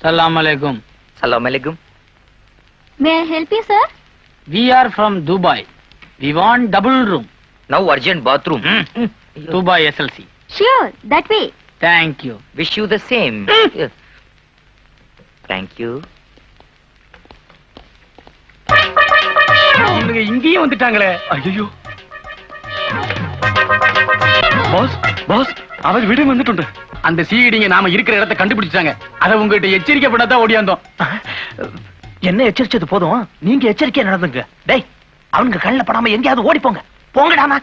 Salam alaikum. Salam alaikum. May I help you, sir? We are from Dubai. We want double room. Now urgent bathroom. Dubai SLC. Sure, that way. Thank you. Wish you the same. Thank you. இவங்க இங்கேயும் வந்துட்டாங்களே. ஐயோ pass pass அவர் வீடு வந்துட்டு அந்த சீடிங்க நாம இருக்கிற இடத்தை கண்டுபிடிச்சாங்க. அத உங்ககிட்ட எச்சரிக்கை பண்ணதான் ஓடியாந்தோம். என்ன எச்சரிச்சது போதும், நீங்க எச்சரிக்கையா நடந்துங்க. டேய், அவனுங்க கண்ணில் படாம எங்கேயாவது ஓடி போங்க. போங்கடாமா.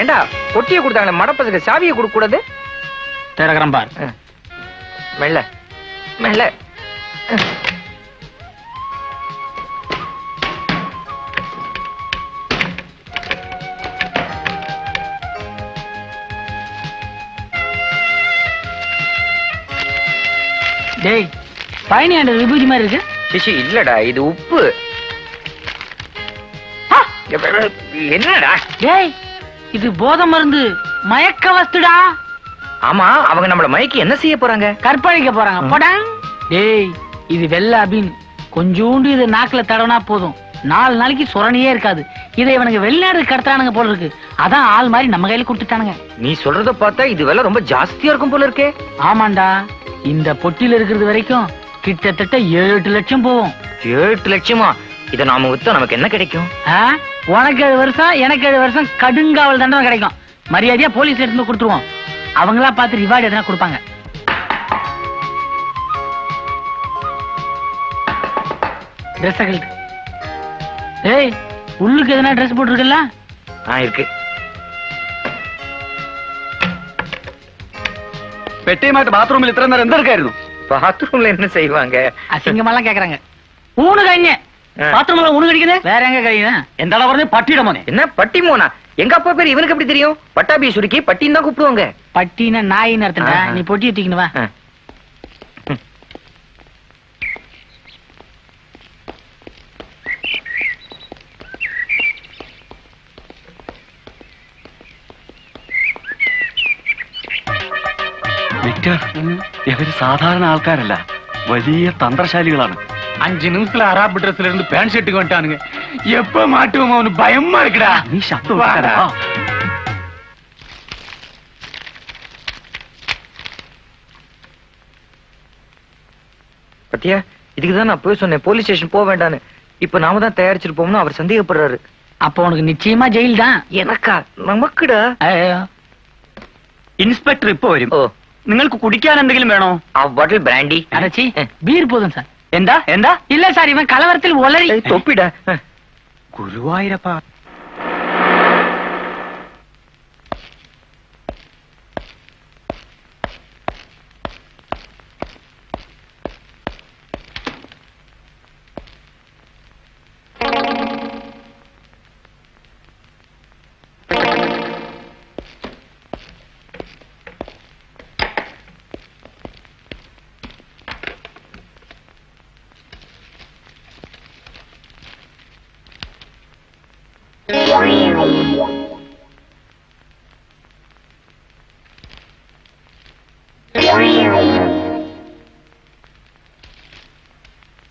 ஏண்டா பொட்டியை கொடுத்தாங்களே மடப்பசுக்கு சாவியை கொடுக்க கூடாது? திறக்கிறேன் பார். மெல்ல மெல்ல. டேய், பயணி ஆண்ட விபூதி மாதிரி இருக்கு. சிசி இல்லடா, இது உப்பு. என்னடா? டேய், இது போதை மருந்து, மயக்க வஸ்துடா. ஆமா, அவங்க நம்மள மயக்கி என்ன செய்ய போறாங்க? கற்பழிக்க போறாங்க. போடாங். டேய், இது வெள்ள அபின். கொஞ்சோண்டு இது நாக்குல தடவனா போதும், 4 நாளைக்கு சுரணியே இருக்காது. இதை இவனுக்கு வெளிநாடு கடத்தானுங்க போல இருக்கு. அதான் ஆள் மாதிரி நம்ம கையில கொடுத்துட்டானுங்க. நீ சொல்றத பார்த்தா இது விலை ரொம்ப ஜாஸ்தியா இருக்கும் போல இருக்கே. ஆமாண்டா, இந்த பொட்டியில இருக்கிறது வரைக்கும் கிட்டத்தட்ட 7-8 லட்சம் போகும். 7 லட்சமா? இதை நாம வித்தா நமக்கு என்ன கிடைக்கும்? உனக்கு 7 வருஷம், எனக்கு 7 வருஷம் கடுங்காவல் தண்டனை கிடைக்கும். மரியாதையா போலீஸ் எடுத்து கொடுத்துருவோம். அவங்களா பார்த்து ரிவார்டு எதனா கொடுப்பாங்க. ட்ரெஸ் கழட்டு. ஏய், உள்ளுக்கு எதனா ட்ரெஸ் போட்டுருக்கல? இருக்கு. பெட்டை மாட்டு பாத்ரூம்ல இத்தனை நேரம் எந்த இருக்காയിരുന്നു? பாத்ரூம்ல என்ன செய்வாங்க? அசிங்கமெல்லாம் கேக்குறாங்க. ஊனு கழிங்க. பாத்ரூம்ல ஊனு கழிக்குது. வேற எங்க கழியுது? எந்த அளவு பட்டிடமோனே. என்ன பட்டி மோனா? எங்க அப்பா பேர் இவனுக்கு எப்படி தெரியும்? பட்டாபி சுருக்கி பட்டின்னு தான் கூப்பிடுவாங்க. பட்டினா நாயின்னு அர்த்தம்டா. நீ பொட்டி தூக்கினு வா. വിക്ടർ, ഇവര് സാധാരണ ആൾക്കാരല്ല, വലിയ തന്ത്രശാലികളാണ്. 5 நிமிஷத்துல அராப் ட்ரெஸ்ல இருந்து பேண்ட் ஷர்ட்டுக்கு வந்துட்டானுங்க. எப்ப மாட்டுவோம் அவனு பயமா இருக்குடா. നീ ശബ്ദം വെക്കാതെ വാ. பத்தியா, இதுக்குதான் நான் போய் சொன்னேன் போலீஸ் ஸ்டேஷன் போக வேண்டான்னு. இப்ப நாம தான் தயாரிச்சிருப்போம்னு அவர் சந்தேகப்படுறாரு. அப்ப உனக்கு நிச்சயமா ஜெயில் தான். எனக்கா? நமக்குடா. ഇൻസ്പെക്ടർ ഇപ്പൊ വരും. ഓ, നിങ്ങൾക്ക് കുടിക്കാൻ എന്തെങ്കിലും വേണോ? ആ ബോട്ടിൽ ബ്രാൻഡി. அடச்சி, பீர் போதும் சார். എന്താ എന്താ? இல்ல சார், இவன் கலவரத்தில் ஒளறி. தொப்பிடா. ഗുരുവായൂരപ്പ.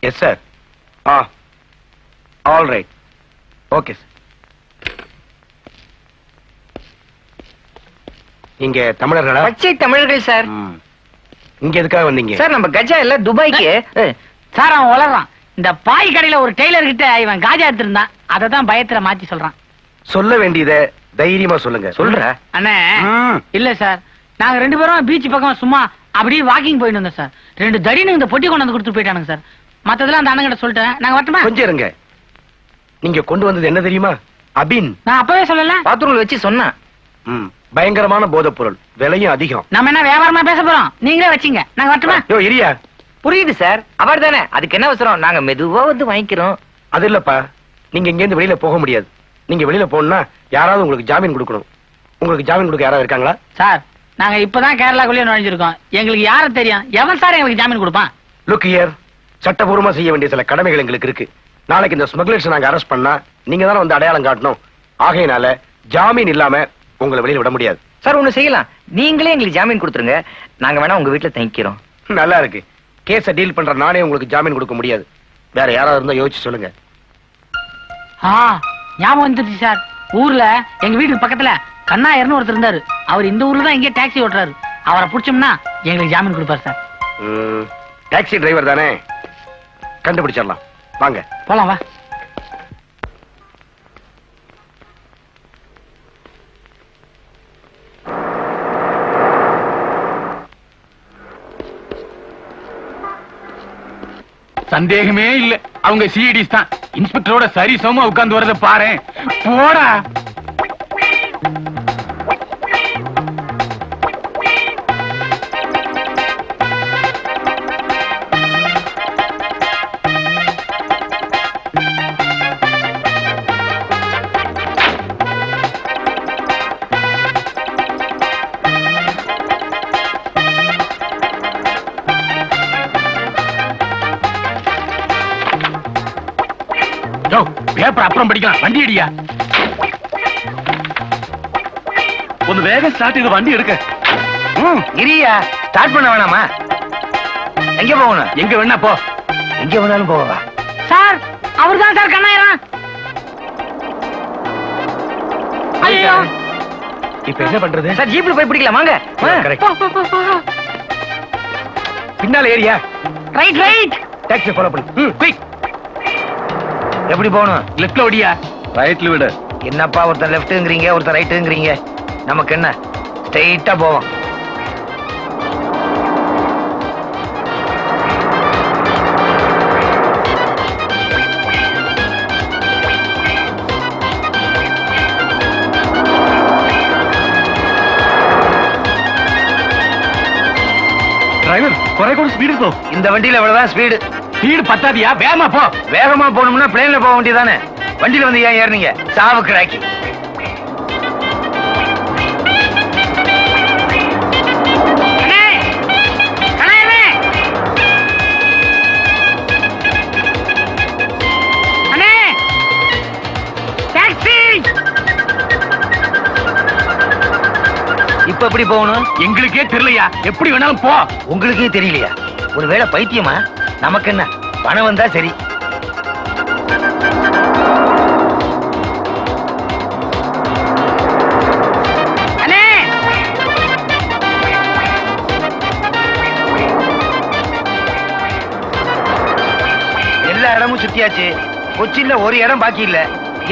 Yes, sir. All right. Okay, sir. இங்க தமிழர்களா? பச்சை தமிழர்கள் சார். இங்க எதுக்காக வந்தீங்க? சார், நம்ம கஜா இல்ல துபாய்க்கு. சார், அவன் வளர்றான். இந்த பாய் கடையில ஒரு டெய்லர் கிட்ட இவன் காஜா எடுத்திருந்தான். அததான் பயத்துல மாத்தி சொல்றான். சொல்ல வேண்டியத தைரியமா சொல்லுங்க. சொல்ற அண்ணே, இல்ல சார், நாங்க 2 பேரும் பீச் பக்கம் சும்மா அப்படியே வாக்கிங் போயிட்டு வந்தோம் சார். 2 தடினு இந்த பொட்டி கொண்டு வந்து கொடுத்து போயிட்டானுங்க சார். மத்ததெல்லாம் அந்த அண்ணன் கிட்ட சொல்லிட்டேன். நாங்க வரட்டுமா? கொஞ்சம் இருங்க. நீங்க கொண்டு வந்தது என்ன தெரியுமா? அபின். நான் அப்பவே சொல்லல. பாத்ரூம்ல வச்சு சொன்னேன். பயங்கரமான போதைப் பொருள், விலையும் அதிகம். நம்ம என்ன வியாபாரமா பேச போறோம்? நீங்களே வச்சீங்க. நாங்க வரட்டுமா? யோ இரியா. புரியுது சார், அவர் தானே. அதுக்கு என்ன அவசரம்? நாங்க மெதுவா வந்து வாங்கிக்கிறோம். அது இல்லப்பா, நீங்க இங்க இருந்து வெளியில போக முடியாது. நீங்க வெளியில போகணும்னா யாராவது உங்களுக்கு ஜாமீன் கொடுக்கணும். உங்களுக்கு ஜாமீன் கொடுக்க யாராவது இருக்காங்களா? சார், நாங்க இப்பதான் கேரளாக்குள்ளே நுழைஞ்சிருக்கோம். எங்களுக்கு யார தெரியும்? எவன் சார் எங்களுக்கு ஜாமீன் கொடுப்பான்? லுக் ஹியர், சட்டபூர்வமா செய்ய வேண்டிய சில கடமைகள் எங்களுக்கு இருக்கு. நாளைக்கு இந்த ஸ்மக்லர்ஸ் நாங்க அரெஸ்ட் பண்ணா நீங்க தானே வந்து அடையாளம் காட்டணும். ஆகையினால ஜாமீன் இல்லாம உங்களை வெளியில விட முடியாது. சார் ஒண்ணு செய்யலாம், நீங்களே எங்களுக்கு ஜாமீன் கொடுத்துருங்க, நாங்க வேணா உங்க வீட்டுல தங்கிக்கிறோம். நல்லா இருக்கு. கேஸ டீல் பண்ற நானே உங்களுக்கு ஜாமீன் கொடுக்க முடியாது. வேற யாராவது இருந்தா யோசிச்சு சொல்லுங்க. ஞாபகம் வந்துருச்சு சார். ஊர்ல எங்க வீட்டுக்கு பக்கத்துல கண்ணாயர்னு ஒருத்தர் இருந்தாரு. அவர் இந்த ஊர்ல தான் இங்கே டாக்ஸி ஓட்டுறாரு. அவரை புடிச்சோம்னா எங்களுக்கு ஜாமீன் கொடுப்பாரு சார். டாக்ஸி டிரைவர் தானே, கண்டுபிடிச்சிடலாம். வாங்க போலாம் வா. சந்தேகமே இல்ல, அவங்க சிஐடிஸ் தான். இன்ஸ்பெக்டரோட சரி சமமா உட்கார்ந்து வரத பாரு. போடா. பேப்பர் அப்புறம் படிக்கலாம், வண்டி அடியா. ஒன்னு வேகம் ஸ்டார்ட் இது, வண்டி எடுக்க. இரியா, ஸ்டார்ட் பண்ண வேணாமா? எங்க போகணும்? எங்க வேணா போ. எங்க வேணாலும் போவா. சார் அவர் தான் சார் கண்ணாயிரம். ஐயோ, இப்ப என்ன பண்றது? சார் ஜீப்ல போய் பிடிக்கலாம் வாங்க. Correct. பின்னால area. Right right. Taxi follow பண்ணு. குயிக். எப்படி போகணும்? லெஃப்ட்ல ஓடியா. ரைட்ல விடு. என்னப்பா ஒருத்தர் லெஃப்ட்ங்கிறீங்க ஒருத்தர் ரைட்டுங்கிறீங்க, நமக்கு என்ன? ஸ்ட்ரெயிட்டா போவோம். டிரைவர் குறை கூட ஸ்பீடு போ. இந்த வண்டியில எவ்வளவுதான் ஸ்பீடு? ஸ்பீடு பத்தாதியா, வேகமா போ. வேகமா போகணும்னா பிளேன்ல போக வேண்டியதானே, வண்டியில வந்து ஏன் ஏறினீங்க? சாவுக்கு ராக்கி. இப்ப எப்படி போகணும்? எங்களுக்கே தெரியலையா, எப்படி வேணாலும் போ. உங்களுக்கே தெரியலையா? ஒருவேளை பைத்தியமா? நமக்கு என்ன, பணம் வந்தா சரி. எல்லா இடமும் சுத்தியாச்சு, கொச்சின்ல ஒரு இடம் பாக்கி இல்ல.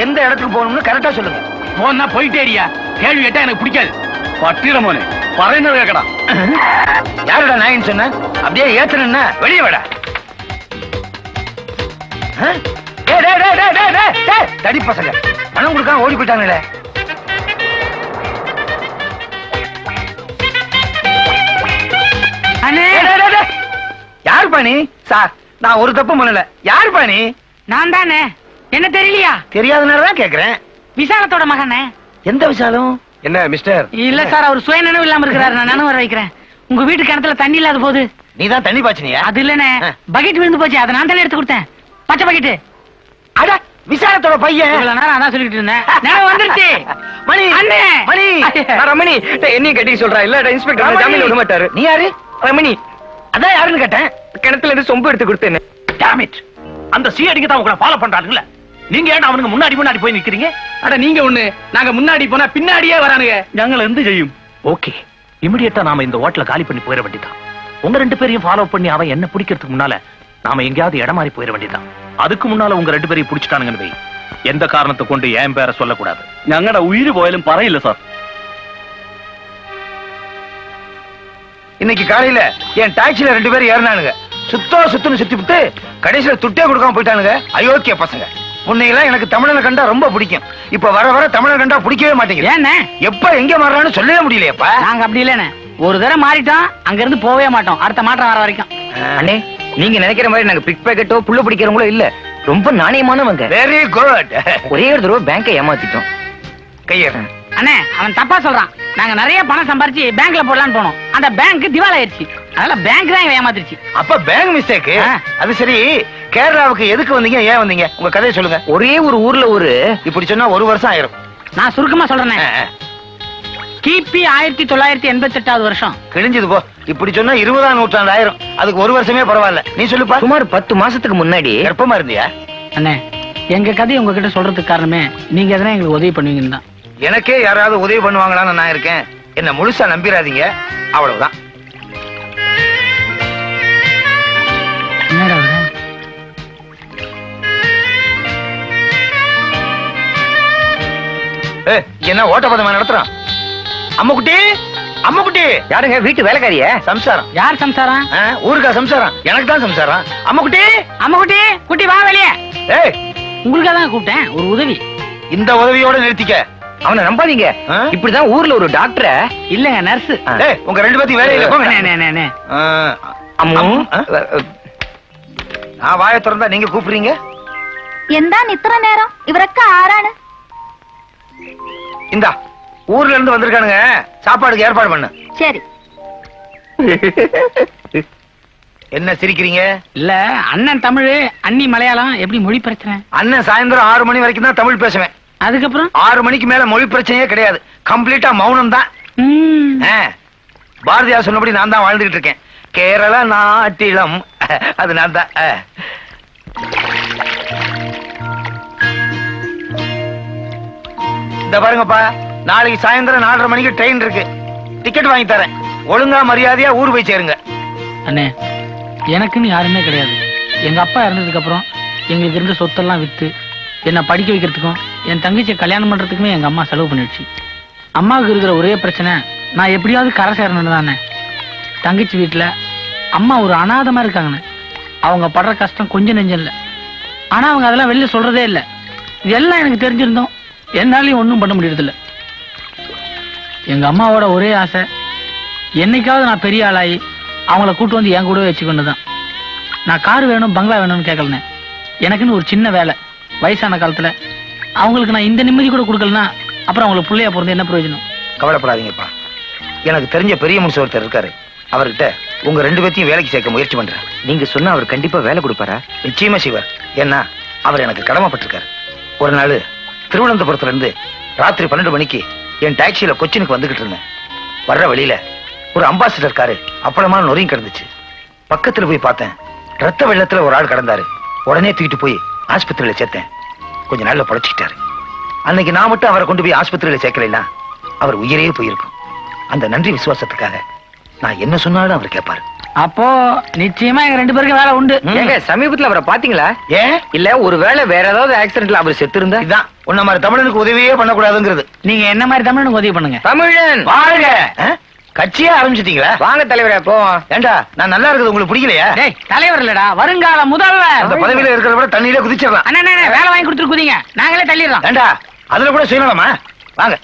எந்த இடத்துக்கு போகணும்னு கரெக்டா சொல்லுங்க. போனா போயிட்டே அடியா. கேள்வி கேட்டா எனக்கு பிடிக்காது. பட்டிரமோனே பறையின கேக்கடா. யாருடா நாயின்னு சொன்ன? அப்படியே ஏத்தனா வெளியே வாடா. தடி பசங்க பணம் கொடுக்காம ஓடி போயிட்டாங்களே. யாரு பாணி? சார் நான் ஒரு தப்பு பண்ணல. யாரு பாணி? நான் தானே. என்ன தெரியலையா? தெரியாதனாலதான் கேக்குறேன். விசாலத்தோட மகனே. எந்த விசாலம்? என்ன மிஸ்டர்? இல்ல சார், அவர் சுய நினைவு இல்லாம இருக்கிறாரு. நான் நினைவு வர வைக்கிறேன். உங்க வீட்டு கிணத்துல தண்ணி இல்லாத போது நீதான் தண்ணி பாய்ச்சினியா? அது இல்லனே, பக்கெட் விழுந்து போச்சு. அதை நான் தானே எடுத்து கொடுத்தேன். பச்சை பக்கெட். அட விசாலத்தோட பையன். இவ்வளவு நேரம் அதான் சொல்லிட்டு இருந்தேன். நினைவு வந்துருச்சு. மணி அண்ணே. மணி ரமணி என்னையும் கட்டி சொல்றா. இல்ல இன்ஸ்பெக்டர் ஜாமீன் விட மாட்டாரு. நீ யாரு? ரமணி. அதான் யாருன்னு கேட்டேன். கிணத்துல இருந்து சொம்பு எடுத்து கொடுத்தேன். Damn it. அந்த சிஐடிக்கு தான் உங்களை ஃபாலோ பண்றானுங்களே. நீங்க ஏன் அவனுக்கு முன்னாடி போய் நிக்கிறீங்க? அட நீங்க ஒண்ணு, நாங்க முன்னாடி போனா பின்னாடியே வரானுங்க. நாங்கள் எந்த செய்யும்? ஓகே, இமிடியேட்டா நாம இந்த ஹோட்டல காலி பண்ணி போயிட வேண்டியதான். உங்க ரெண்டு பேரையும் ஃபாலோ பண்ணி அவன் என்ன பிடிக்கிறதுக்கு முன்னால நாம எங்கேயாவது இடம் மாறி போயிட வேண்டியதான். அதுக்கு முன்னால உங்க ரெண்டு பேரையும் பிடிச்சிட்டானுங்கன்னு வை. எந்த காரணத்தை கொண்டு என் பேரை சொல்லக்கூடாது. ഞങ്ങളുടെ ഉയിര് പോയാലും പറയില്ല சார். இன்னைக்கு காலையில என் டாக்ஸில 2 பேர் ஏறினானுங்க. சுத்துன்னு சுத்தி விட்டு கடைசியில துட்டே கொடுக்காம போயிட்டானுங்க. அயோக்கிய பசங்க. முன்னையெல்லாம் எனக்கு தமிழனை கண்டா ரொம்ப பிடிக்கும். இப்ப வர வர தமிழனை கண்டா பிடிக்கவே மாட்டேங்குது. ஏண்ணே? எப்ப எங்க மாறான்னு சொல்லவே முடியலையப்பா. நாங்க அப்படி இல்லனே. ஒரு தடவை மாறிட்டோம், அங்க இருந்து போவே மாட்டோம். அடுத்த மாற்றம் வர வரைக்கும். அண்ணே, நீங்க நினைக்கிற மாதிரி நாங்க பிக் பாக்கெட்டோ புள்ள பிடிக்கிறவங்களோ இல்ல. ரொம்ப நாணயமானவங்க. Very good. ஒரே ஒரு தடவை பேங்கை ஏமாத்திட்டோம். கையேற. அண்ணே, அவன் தப்பா சொல்றான். நாங்க நிறைய பணம் சம்பாரிச்சு பேங்க்ல போடலாம்னு போனோம். அந்த பேங்க் திவால் ஆயிடுச்சு. அதனால பேங்க் தான் எங்களை ஏமாத்திருச்சு. அப்ப பேங்க் மிஸ்டேக். ஆ. அது சரி, கேரளாவுக்கு எதுக்கு வந்தீங்க, ஏன் வந்தீங்க, உங்க கதையை சொல்லுங்க. ஒரே ஒரு ஊர்ல ஒரு இப்படி சொன்னா 1 வருஷம் ஆயிரும். நான் சுருக்கமா சொல்றேன். ஆ, ஆ. கிபி 1988வது வருஷம். கிழிஞ்சது போ. இப்படி சொன்னா 20ஆம் நூற்றாண்டு ஆயிரும். அதுக்கு 1 வருஷமே பரவாயில்ல. நீ சொல்லுப்பா. சுமார் 10 மாசத்துக்கு முன்னாடி கர்ப்பமா இருந்தியா? அண்ணே, எங்க கதையை உங்ககிட்ட சொல்றதுக்கு காரணமே நீங்க எதனா எங்களுக்கு உதவி பண்ணுவீங்கன்னு தான். எனக்கே யாராவது உதவி பண்ணுவாங்களான்னு நான் இருக்கேன். என்ன முழுசா நம்பிராதீங்க, அவ்வளவுதான். என்னடா அவரு? என்ன ஓட்டப்பதமா நடத்துறான்? அம்முக்குட்டி, அம்முக்குட்டி. யாருங்க வீட்டு வேலைக்காரிய? சம்சாரம். யார் சம்சாரம்? ஊருக்கா சம்சாரம்? எனக்கு தான் சம்சாரம். அம்முக்குட்டி, அம்மா குட்டி, குட்டி வா வெளியே. ஏய், உங்களுக்காக தான் கூப்பிட்டேன், ஒரு உதவி. இந்த உதவியோட நிறுத்திக்க. அவனை நம்பாதீங்க. ஆ? இப்படிதான் ஊர்ல ஒரு டாக்டரை இல்லங்க, நர்ஸ். ஏய், உங்க 2 பேத்தையும் வேலையில போங்க. ஆ, அம்மு ஆ? நான் வாயை திறந்தா நீங்க கூப்பிடுறீங்க. എന്താണ് ഇത്ര നേരം? ഇവരൊക്കെ ആരാണ്? இந்தா, ஊர்ல இருந்து வந்திருக்கானுங்க, சாப்பாடுக்கு ஏற்பாடு பண்ணு. ശരി. என்ன சிரிக்கிறீங்க? இல்ல, அண்ணன் தமிழ், அண்ணி மலையாளம், எப்படி மொழி பிரச்சனை? அண்ணன் சாயந்தரம் 6 மணி வரைக்கும் தான் தமிழ் பேசுவேன். அதுக்கப்புறம் 6 மணிக்கு மேல மொழி பிரச்சனையே கிடையாது. கம்ப்ளீட்டா மௌனம் தான். ம், பாரதியார் சொன்னபடி நான் தான் வாழ்ந்துகிட்டு இருக்கேன். கேரள நாட்டிலம், அது நான் தான். இந்த பாருங்கப்பா, நாளைக்கு சாயந்தரம் 4:30 மணிக்கு ட்ரெயின் இருக்கு. டிக்கெட் வாங்கி தரேன். ஒழுங்கா மரியாதையா ஊர் போய் சேருங்க. அண்ணே, எனக்குன்னு யாருமே கிடையாது. எங்க அப்பா இறந்ததுக்கு அப்புறம் எங்களுக்கு இருந்த சொத்தெல்லாம் வித்து என்ன படிக்க வைக்கிறதுக்கும் என் தங்கச்சியை கல்யாணம் பண்றதுக்குமே எங்க அம்மா செலவு பண்ணிடுச்சு. அம்மாவுக்கு இருக்கிற ஒரே பிரச்சனை, நான் எப்படியாவது கரை சேரணும்னு தானே. தங்கச்சி வீட்டுல அம்மா ஒரு அனாதமா இருக்காங்கண்ணே. அவங்க படுற கஷ்டம் கொஞ்சம் நெஞ்சம் இல்ல. ஆனா அவங்க அதெல்லாம் வெளில சொல்றதே இல்ல. இதெல்லாம் எனக்கு தெரிஞ்சிருந்தோம், என்னாலையும் ஒண்ணும் பண்ண முடியறதில்ல. எங்க அம்மாவோட ஒரே ஆசை, என்னைக்காவது நான் பெரிய ஆளாயி அவங்கள கூட்டு வந்து என் கூடவே வச்சுக்கொண்டுதான். நான் கார் வேணும், பங்களா வேணும்னு கேட்கலனே. எனக்குன்னு ஒரு சின்ன வேலை, வயசான காலத்துல அவங்களுக்கு நான் இந்த நிம்மதி கூட கொடுக்கலனா அப்புறம் அவங்களுக்கு பிள்ளையா பிறந்து என்ன பிரயோஜனம்? கவலைப்படாதீங்கப்பா. எனக்கு தெரிஞ்ச பெரிய மனுஷன் ஒருத்தர் இருக்காரு. அவர்கிட்ட உங்க 2 பேத்தையும் வேலைக்கு சேர்க்க முயற்சி பண்றேன். நீங்க சொன்னா அவர் கண்டிப்பா வேலை கொடுப்பாரா? நிச்சயமா செய்வார். ஏன்னா அவர் எனக்கு கடமைப்பட்டிருக்காரு. ஒரு நாள் திருவனந்தபுரத்துல இருந்து ராத்திரி 12 மணிக்கு என் டாக்ஸியில கொச்சினுக்கு வந்துகிட்டு இருந்தேன். வர்ற வழியில ஒரு அம்பாசிடர் காரு அப்பளமான நொறியும் கிடந்துச்சு. பக்கத்துல போய் பார்த்தேன், ரத்த வெள்ளத்துல ஒரு ஆள் கிடந்தாரு. உடனே தூக்கிட்டு போய் ஆஸ்பத்திரியில சேர்த்தேன். கொஞ்ச நாள்ல பழச்சிக்கிட்டாரு. அன்னைக்கு நான் மட்டும் அவரை கொண்டு போய் ஆஸ்பத்திரியில சேர்க்கலைன்னா அவர் உயிரே போயிருக்கும். அந்த நன்றி விசுவாசத்துக்காக நான் என்ன சொன்னாலும் அவர் கேட்பாரு. அப்போ நிச்சயமா எங்க 2 பேருக்கு வேலை உண்டு. ஏங்க, சமீபத்துல அவரை பாத்தீங்களா? ஏன் இல்ல ஒருவேளை வேற ஏதாவது ஆக்சிடென்ட்ல அவர் செத்து இருந்தா? இதான் உன்ன மாதிரி தமிழனுக்கு உதவியே பண்ணக்கூடாதுங்கிறது. நீங்க என்ன மாதிரி தமிழனுக்கு உதவி பண்ணுங்க. தமிழன் வாழ்க. கட்சியே ஆரம்பிச்சிட்டீங்களா? வாங்க தலைவரே போவோம். ஏண்டா, நான் நல்லா இருக்குது உங்களுக்கு பிடிக்கலையா? டேய், தலைவர் இல்லடா, வருங்கால முதல்வர். அந்த பதவியில இருக்கிறத விட தண்ணியில குதிச்சிடலாம். அண்ணா, வேலை வாங்கி கொடுத்துட்டு குதிங்க, நாங்களே தள்ளிடுறோம். ஏண்டா, அதுல கூட சுயநலமா? வாங்க.